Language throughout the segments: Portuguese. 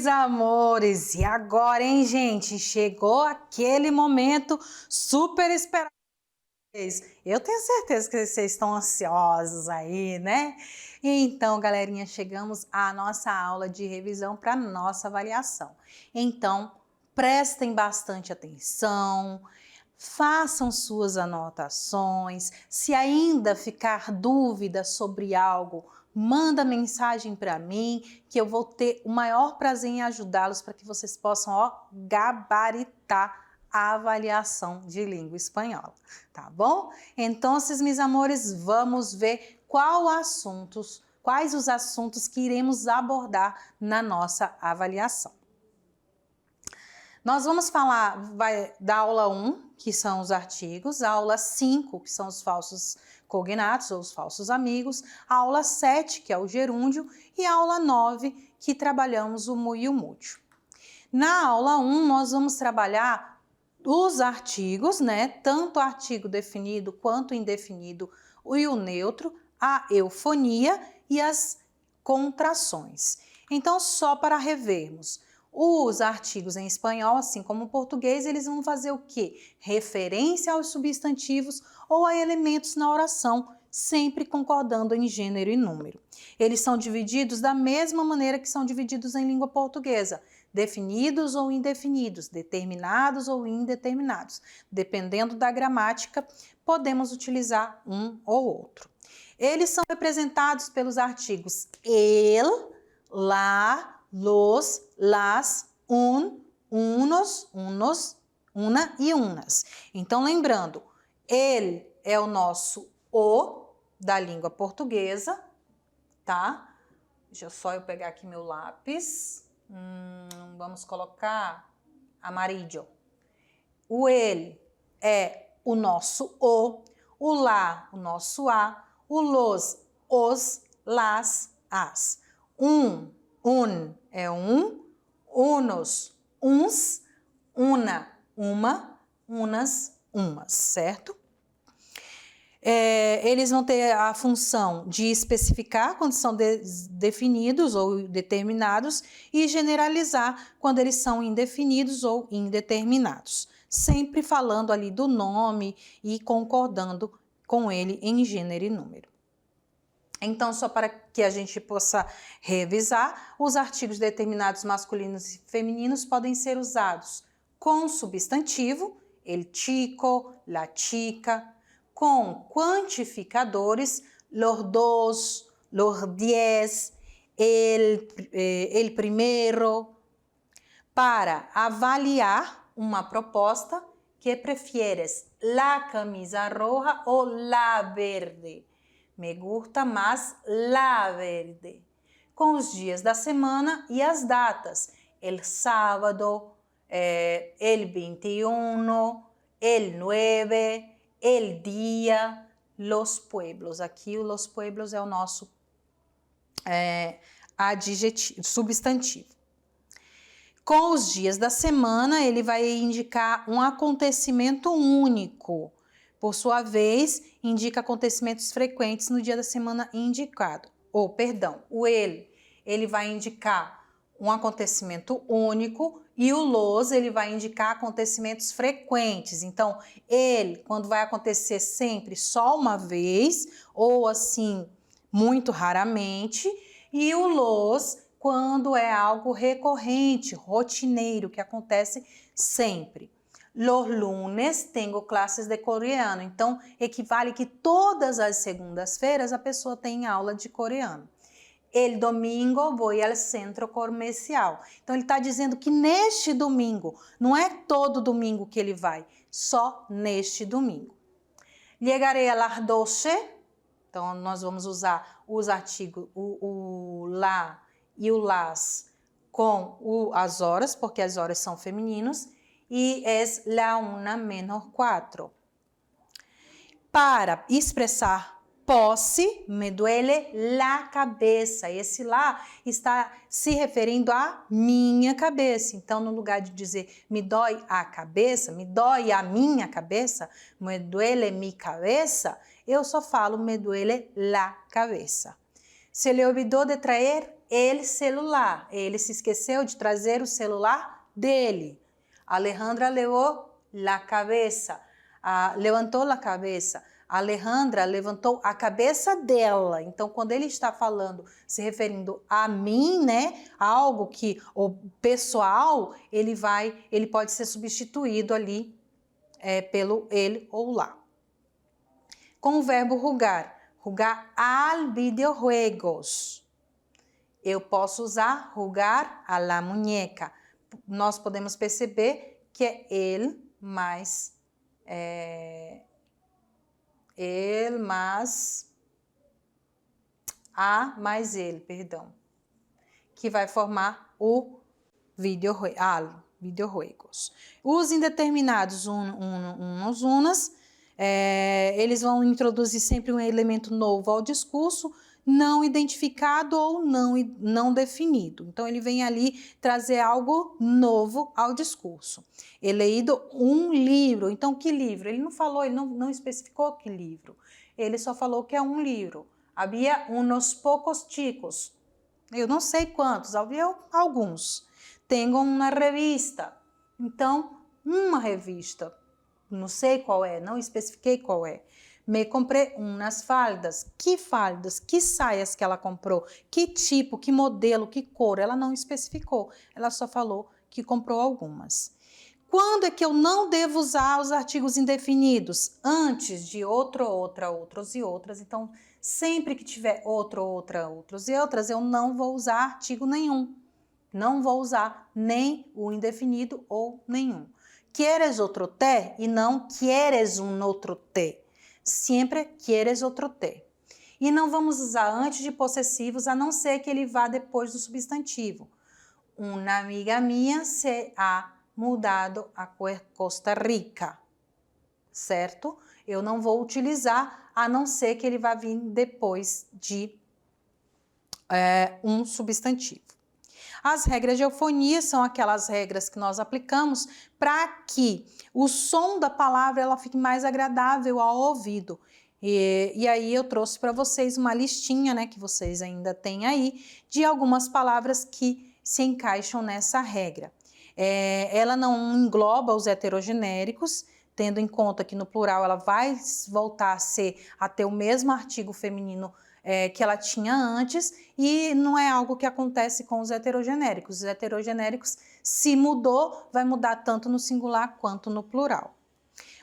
mis amores! E agora, hein, gente? Chegou aquele momento super esperado. Eu tenho certeza que vocês estão ansiosos aí, né? Então, galerinha, chegamos à nossa aula de revisão para nossa avaliação. Então, prestem bastante atenção, façam suas anotações. Se ainda ficar dúvida sobre algo, manda mensagem para mim, que eu vou ter o maior prazer em ajudá-los para que vocês possam, gabaritar a avaliação de língua espanhola, tá bom? Então, meus amores, vamos ver quais os assuntos que iremos abordar na nossa avaliação. Nós vamos falar da aula 1, que são os artigos, a aula 5, que são os falsos cognatos ou os falsos amigos, a aula 7, que é o gerúndio, e a aula 9, que trabalhamos o mu e o mútil. Na aula 1, nós vamos trabalhar os artigos, né? Tanto o artigo definido quanto indefinido e o neutro, a eufonia e as contrações. Então, só para revermos, os artigos em espanhol, assim como o português, eles vão fazer o quê? Referência aos substantivos ou a elementos na oração, sempre concordando em gênero e número. Eles são divididos da mesma maneira que são divididos em língua portuguesa, definidos ou indefinidos, determinados ou indeterminados. Dependendo da gramática, podemos utilizar um ou outro. Eles são representados pelos artigos el, la, los, las, unos, una e unas. Então, lembrando, ele é o nosso o da língua portuguesa, tá? Deixa só eu pegar aqui meu lápis. Vamos colocar amarillo. O ele é o nosso o lá, o nosso a, o los, os, las, as. É unos, uns, una, uma, unas, umas, certo? Eles vão ter a função de especificar quando são definidos ou determinados e generalizar quando eles são indefinidos ou indeterminados, sempre falando ali do nome e concordando com ele em gênero e número. Então, só para que a gente possa revisar, os artigos determinados masculinos e femininos podem ser usados com substantivo, el chico, la chica, com quantificadores, los dos, los 10, el primero, para avaliar uma proposta que prefieres, la camisa roja ou la verde. Me gusta mais la verde. Com os dias da semana e as datas, el sábado, el 21, el 9, el día, los pueblos. Aqui o los pueblos é o nosso adjetivo, substantivo. Com os dias da semana, ele vai indicar um acontecimento único. Por sua vez, indica acontecimentos frequentes no dia da semana indicado. O ele vai indicar um acontecimento único e o los, ele vai indicar acontecimentos frequentes. Então, ele, quando vai acontecer sempre só uma vez, ou assim, muito raramente, e o los, quando é algo recorrente, rotineiro, que acontece sempre. Los lunes tenho classes de coreano, então equivale que todas as segundas-feiras a pessoa tem aula de coreano. El domingo vou ao centro comercial. Então ele está dizendo que neste domingo, não é todo domingo que ele vai, só neste domingo. Llegaré a las 12, então nós vamos usar os artigos, o lá e o las com as horas, porque as horas são femininos. E es la 1:04. Para expressar posse, me duele la cabeça. Esse lá está se referindo à minha cabeça. Então, no lugar de dizer me dói a cabeça, me dói a minha cabeça, me duele mi cabeza, eu só falo me duele la cabeça. Se le olvidó de traer el celular. Ele se esqueceu de trazer o celular dele. Alejandra levou la cabeça. Levantou a cabeça. Alejandra levantou a cabeça dela. Então, quando ele está falando, se referindo a mim, né, algo que o pessoal, ele pode ser substituído ali pelo ele ou lá. Com o verbo jugar al videojuegos. Eu posso usar jugar a la muñeca. Nós podemos perceber que é ele mais ele, perdão, que vai formar o videojuegos. Os indeterminados unos, unas, eles vão introduzir sempre um elemento novo ao discurso, não identificado ou não definido. Então, ele vem ali trazer algo novo ao discurso. He leído um livro. Então, que livro? Ele não falou, ele não especificou que livro. Ele só falou que é um livro. Havia unos pocos chicos. Eu não sei quantos, havia alguns. Tenho uma revista. Então, uma revista. Não sei qual é, não especifiquei qual é. Me comprei umas faldas. Que faldas? Que saias que ela comprou? Que tipo, que modelo, que cor? Ela não especificou. Ela só falou que comprou algumas. Quando é que eu não devo usar os artigos indefinidos? Antes de outro, outra, outros e outras. Então, sempre que tiver outro, outra, outros e outras, eu não vou usar artigo nenhum. Não vou usar nem o indefinido ou nenhum. Quieres outro té e não quieres um outro té. Sempre quieres outro té. E não vamos usar antes de possessivos, a não ser que ele vá depois do substantivo. Uma amiga minha se ha mudado a Costa Rica. Certo? Eu não vou utilizar, a não ser que ele vá vir depois de um substantivo. As regras de eufonia são aquelas regras que nós aplicamos para que o som da palavra ela fique mais agradável ao ouvido. E aí eu trouxe para vocês uma listinha, né, que vocês ainda têm aí, de algumas palavras que se encaixam nessa regra. Ela não engloba os heterogenéricos, tendo em conta que no plural ela vai voltar a ter o mesmo artigo feminino que ela tinha antes, e não é algo que acontece com os heterogenéricos. Os heterogenéricos, se mudou, vai mudar tanto no singular quanto no plural.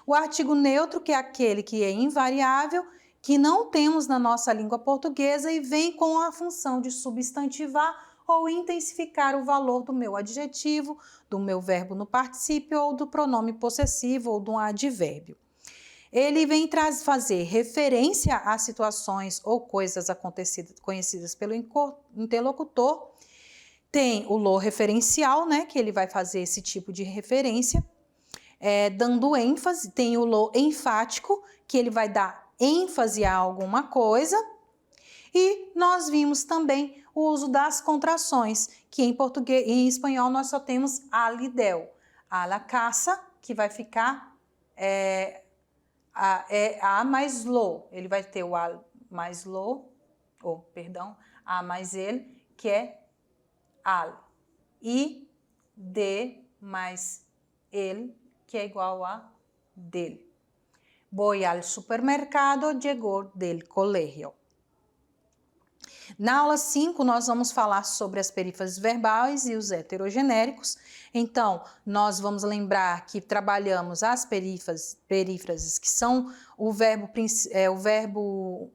O artigo neutro, que é aquele que é invariável, que não temos na nossa língua portuguesa e vem com a função de substantivar ou intensificar o valor do meu adjetivo, do meu verbo no particípio ou do pronome possessivo ou do advérbio. Ele vem fazer referência a situações ou coisas conhecidas pelo interlocutor. Tem o lo referencial, né, que ele vai fazer esse tipo de referência, dando ênfase. Tem o lo enfático, que ele vai dar ênfase a alguma coisa. E nós vimos também o uso das contrações, que em espanhol nós só temos a lidel. A la casa, que vai ficar a mais lo, ele vai ter o a mais lo, a mais ele, que é al, e de mais ele, que é igual a del. Voy al supermercado, llegó del colegio. Na aula 5, nós vamos falar sobre as perífrases verbais e os heterogenéricos. Então, nós vamos lembrar que trabalhamos as perífrases que são um verbo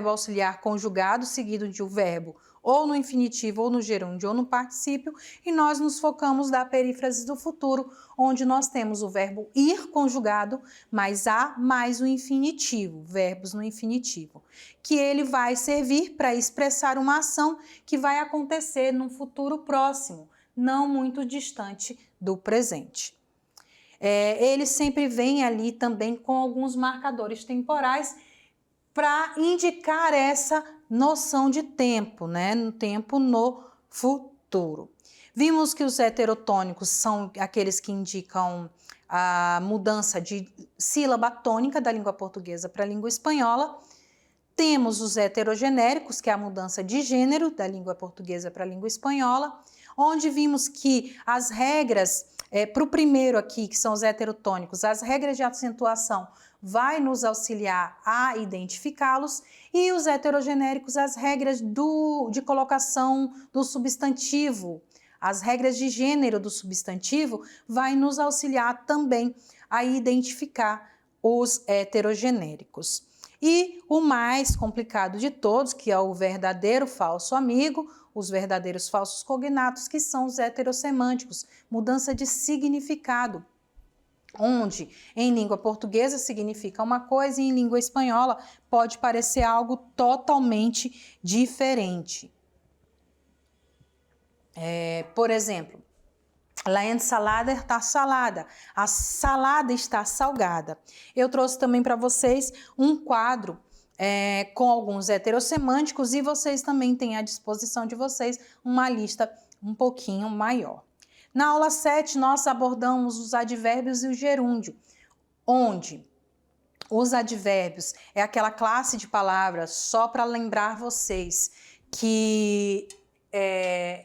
auxiliar conjugado seguido de um verbo ou no infinitivo, ou no gerúndio, ou no particípio, e nós nos focamos da perífrase do futuro, onde nós temos o verbo ir conjugado, mais a, mais o infinitivo, verbos no infinitivo, que ele vai servir para expressar uma ação que vai acontecer num futuro próximo, não muito distante do presente. Ele sempre vem ali também com alguns marcadores temporais para indicar essa noção de tempo, né? No tempo no futuro. Vimos que os heterotônicos são aqueles que indicam a mudança de sílaba tônica da língua portuguesa para a língua espanhola. Temos os heterogenéricos, que é a mudança de gênero da língua portuguesa para a língua espanhola, onde vimos que as regras, para o primeiro aqui, que são os heterotônicos, as regras de acentuação vai nos auxiliar a identificá-los, e os heterogenéricos, as regras de colocação do substantivo, as regras de gênero do substantivo, vai nos auxiliar também a identificar os heterogenéricos. E o mais complicado de todos, que é o verdadeiro falso amigo, os verdadeiros falsos cognatos, que são os heterossemânticos, mudança de significado, onde em língua portuguesa significa uma coisa e em língua espanhola pode parecer algo totalmente diferente. Por exemplo, la ensalada está salada, a salada está salgada. Eu trouxe também para vocês um quadro com alguns heterossemânticos e vocês também têm à disposição de vocês uma lista um pouquinho maior. Na aula 7, nós abordamos os advérbios e o gerúndio, onde os advérbios é aquela classe de palavras, só para lembrar vocês, que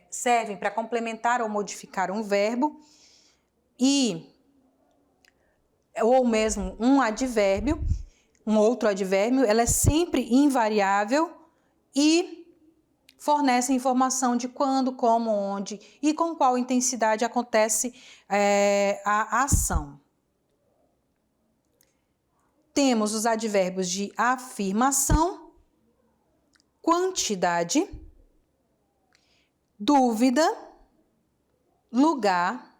servem para complementar ou modificar um verbo, ou mesmo um advérbio, um outro advérbio, ela é sempre invariável e fornece informação de quando, como, onde e com qual intensidade acontece a ação. Temos os advérbios de afirmação, quantidade, dúvida, lugar,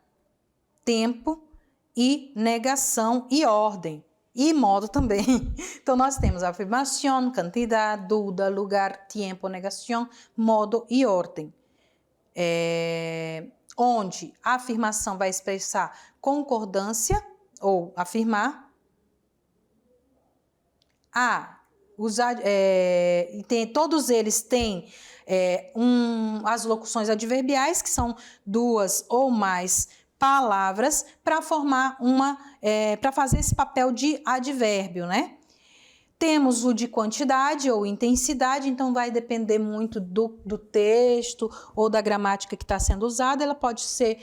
tempo e negação e ordem. E modo também. Então, nós temos afirmação, quantidade, dúvida, lugar, tempo, negação, modo e ordem. Onde a afirmação vai expressar concordância ou afirmar. Todos eles têm as locuções adverbiais, que são duas ou mais palavras para formar para fazer esse papel de advérbio, né? Temos o de quantidade ou intensidade, então vai depender muito do texto ou da gramática que está sendo usada. Ela pode ser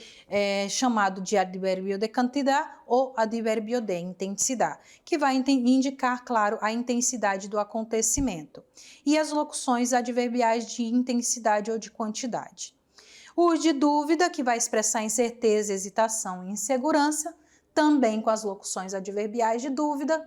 chamado de advérbio de quantidade ou advérbio de intensidade, que vai indicar, claro, a intensidade do acontecimento. E as locuções adverbiais de intensidade ou de quantidade. O de dúvida, que vai expressar incerteza, hesitação e insegurança, também com as locuções adverbiais de dúvida.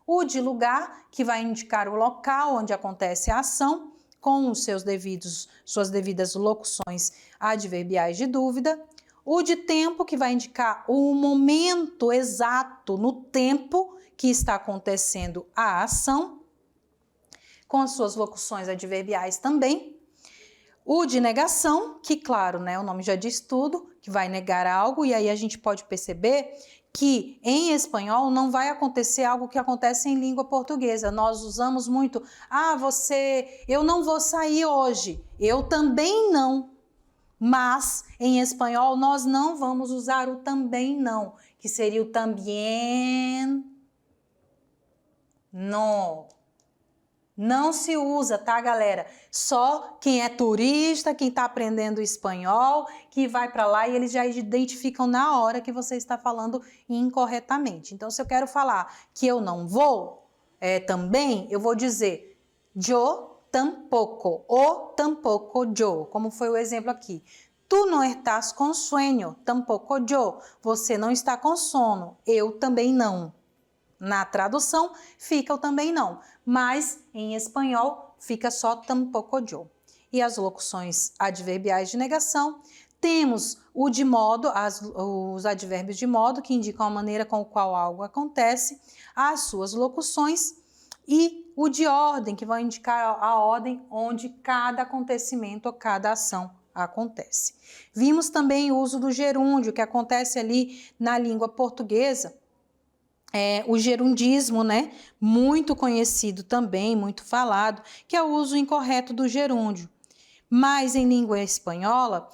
O de lugar, que vai indicar o local onde acontece a ação, com suas devidas locuções adverbiais de dúvida. O de tempo, que vai indicar o momento exato no tempo que está acontecendo a ação, com as suas locuções adverbiais também. O de negação, que claro, né, o nome já diz tudo, que vai negar algo, e aí a gente pode perceber que em espanhol não vai acontecer algo que acontece em língua portuguesa. Nós usamos muito, eu não vou sair hoje, eu também não. Mas em espanhol nós não vamos usar o também não, que seria o también no. Não se usa, tá, galera? Só quem é turista, quem está aprendendo espanhol, que vai para lá e eles já identificam na hora que você está falando incorretamente. Então, se eu quero falar que eu não vou, também, eu vou dizer yo tampoco, o tampoco yo, como foi o exemplo aqui. Tu não estás com sueño, tampoco yo. Você não está com sono, eu também não. Na tradução fica o também não, mas em espanhol fica só tampoco yo. E as locuções adverbiais de negação, temos o de modo, os advérbios de modo, que indicam a maneira com a qual algo acontece, as suas locuções, e o de ordem, que vai indicar a ordem onde cada acontecimento ou cada ação acontece. Vimos também o uso do gerúndio, que acontece ali na língua portuguesa, o gerundismo, né? Muito conhecido também, muito falado, que é o uso incorreto do gerúndio. Mas em língua espanhola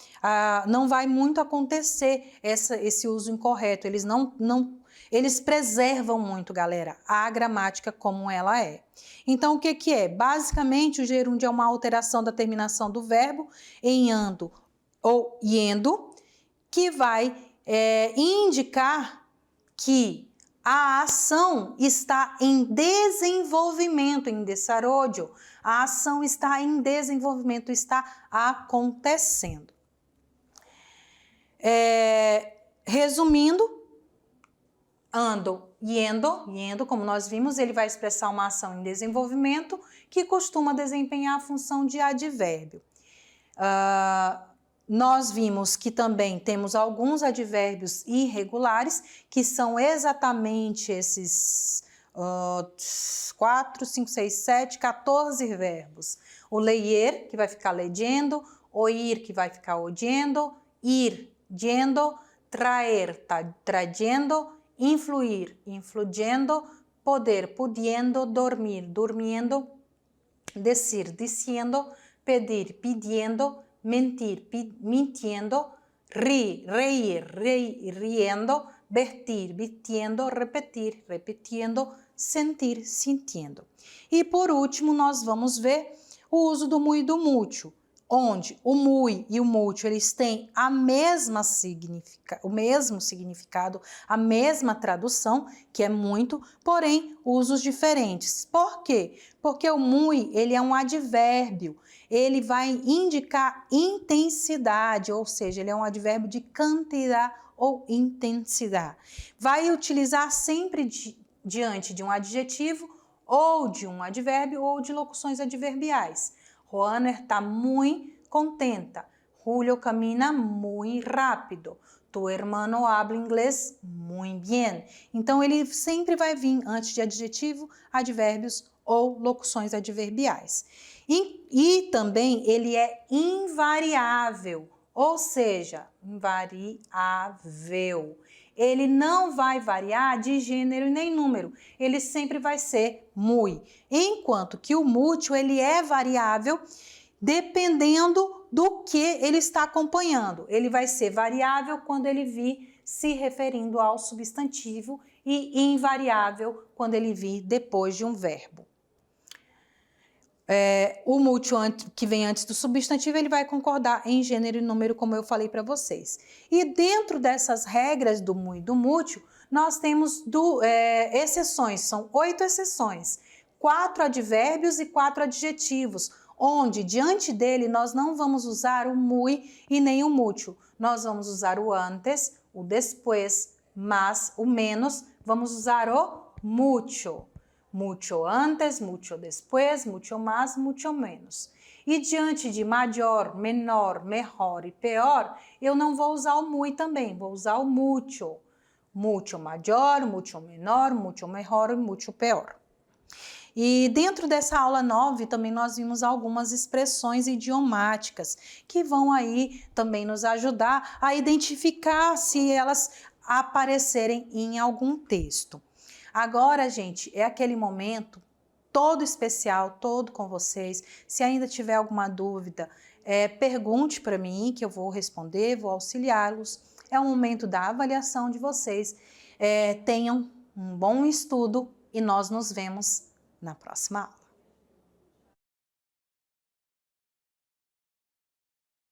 não vai muito acontecer esse uso incorreto. Eles Eles preservam muito, galera, a gramática como ela é. Então, o que que é? Basicamente, o gerúndio é uma alteração da terminação do verbo em ando ou iendo, que vai indicar que a ação está em desenvolvimento, em desarrollo. A ação está em desenvolvimento, está acontecendo. Resumindo, ando, yendo, como nós vimos, ele vai expressar uma ação em desenvolvimento que costuma desempenhar a função de advérbio. Nós vimos que também temos alguns advérbios irregulares, que são exatamente esses 4, 5, 6, 7, 14 verbos. O leer, que vai ficar legendo, oír, que vai ficar oyendo, ir, yendo, traer, trayendo, influir, influyendo, poder, pudiendo, dormir, durmiendo, decir, diciendo, pedir, pidiendo, mentir, mintiendo, reír, riendo, vestir, vistiendo, repetir, repetindo, sentir, sintiendo. E por último, nós vamos ver o uso do mu e do mútil, onde o muy e o mútil eles têm o mesmo significado, a mesma tradução, que é muito, porém usos diferentes. Por quê? Porque o muy ele é um advérbio, ele vai indicar intensidade, ou seja, ele é um advérbio de quantidade ou intensidade. Vai utilizar sempre diante de um adjetivo ou de um advérbio ou de locuções adverbiais. Juana está muy contenta. Julio camina muy rápido. Tu hermano habla inglês muy bien. Então, ele sempre vai vir antes de adjetivo, advérbios ou locuções adverbiais. E também ele é invariável, ou seja, invariável. Ele não vai variar de gênero nem número, ele sempre vai ser muy. Enquanto que o mútil ele é variável dependendo do que ele está acompanhando. Ele vai ser variável quando ele vir se referindo ao substantivo e invariável quando ele vir depois de um verbo. O mútil que vem antes do substantivo, ele vai concordar em gênero e número, como eu falei para vocês. E dentro dessas regras do mu e do mútil, nós temos exceções, são 8 exceções, 4 advérbios e 4 adjetivos, onde diante dele nós não vamos usar o muy e nem o mútil. Nós vamos usar o antes, o después, mas o menos, vamos usar o mucho. Mucho antes, mucho después, mucho más, mucho menos. E diante de maior, menor, melhor e pior, eu não vou usar o muy também, vou usar o mucho. Mucho maior, mucho menor, mucho melhor e mucho pior. E dentro dessa aula 9 também nós vimos algumas expressões idiomáticas que vão aí também nos ajudar a identificar se elas aparecerem em algum texto. Agora, gente, é aquele momento todo especial, todo com vocês. Se ainda tiver alguma dúvida, pergunte para mim que eu vou responder, vou auxiliá-los. É o momento da avaliação de vocês. Tenham um bom estudo e nós nos vemos na próxima aula.